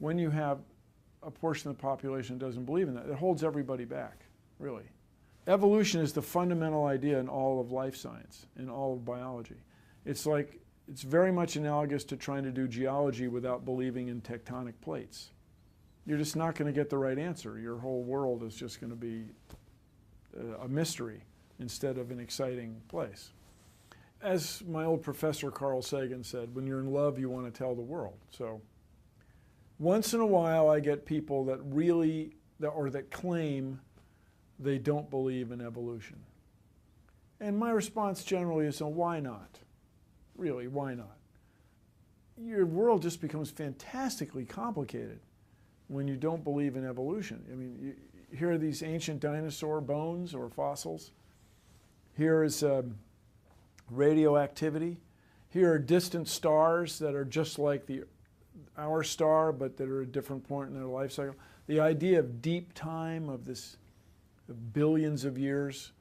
when you have a portion of the population that doesn't believe in that, it holds everybody back, really. Evolution is the fundamental idea in all of life science, in all of biology. It's very much analogous to trying to do geology without believing in tectonic plates. You're just not going to get the right answer. Your whole world is just going to be a mystery instead of an exciting place. As my old professor Carl Sagan said, when you're in love, you want to tell the world. So once in a while, I get people that that claim they don't believe in evolution. And my response generally is, why not? Really, why not? Your world just becomes fantastically complicated when you don't believe in evolution. I mean, here are these ancient dinosaur bones or fossils. Here is radioactivity. Here are distant stars that are just like our star, but that are at a different point in their life cycle. The idea of deep time, of billions of years,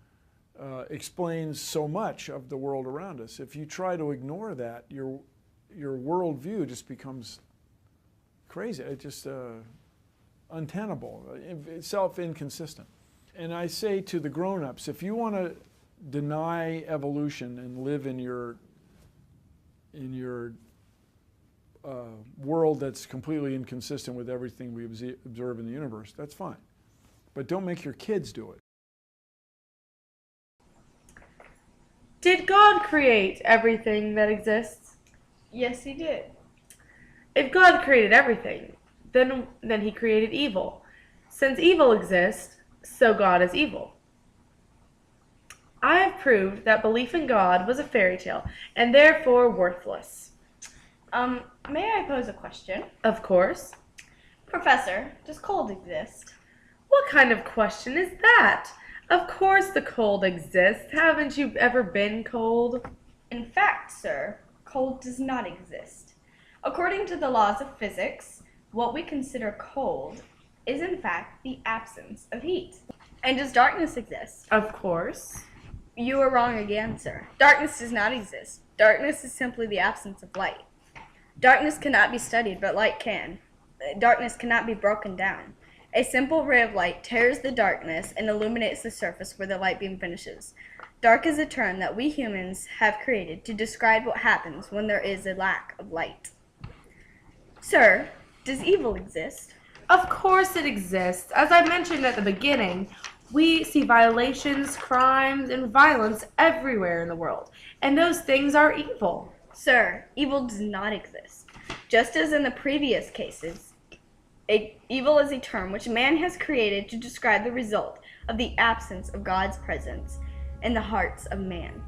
explains so much of the world around us. If you try to ignore that, your worldview just becomes crazy. It's just untenable, self-inconsistent. And I say to the grown-ups, if you want to deny evolution and live in your world that's completely inconsistent with everything we observe in the universe, that's fine. But don't make your kids do it. Did God create everything that exists? Yes, he did. If God created everything, then he created evil. Since evil exists, so God is evil. I have proved that belief in God was a fairy tale, and therefore worthless. May I pose a question? Of course. Professor, does cold exist? What kind of question is that? Of course the cold exists. Haven't you ever been cold? In fact, sir, cold does not exist. According to the laws of physics, what we consider cold is in fact the absence of heat. And does darkness exist? Of course. You are wrong again, sir. Darkness does not exist. Darkness is simply the absence of light. Darkness cannot be studied, but light can. Darkness cannot be broken down. A simple ray of light tears the darkness and illuminates the surface where the light beam finishes. Dark is a term that we humans have created to describe what happens when there is a lack of light. Sir, does evil exist? Of course it exists. As I mentioned at the beginning, we see violations, crimes, and violence everywhere in the world, and those things are evil. Sir, evil does not exist. Just as in the previous cases, evil is a term which man has created to describe the result of the absence of God's presence in the hearts of man.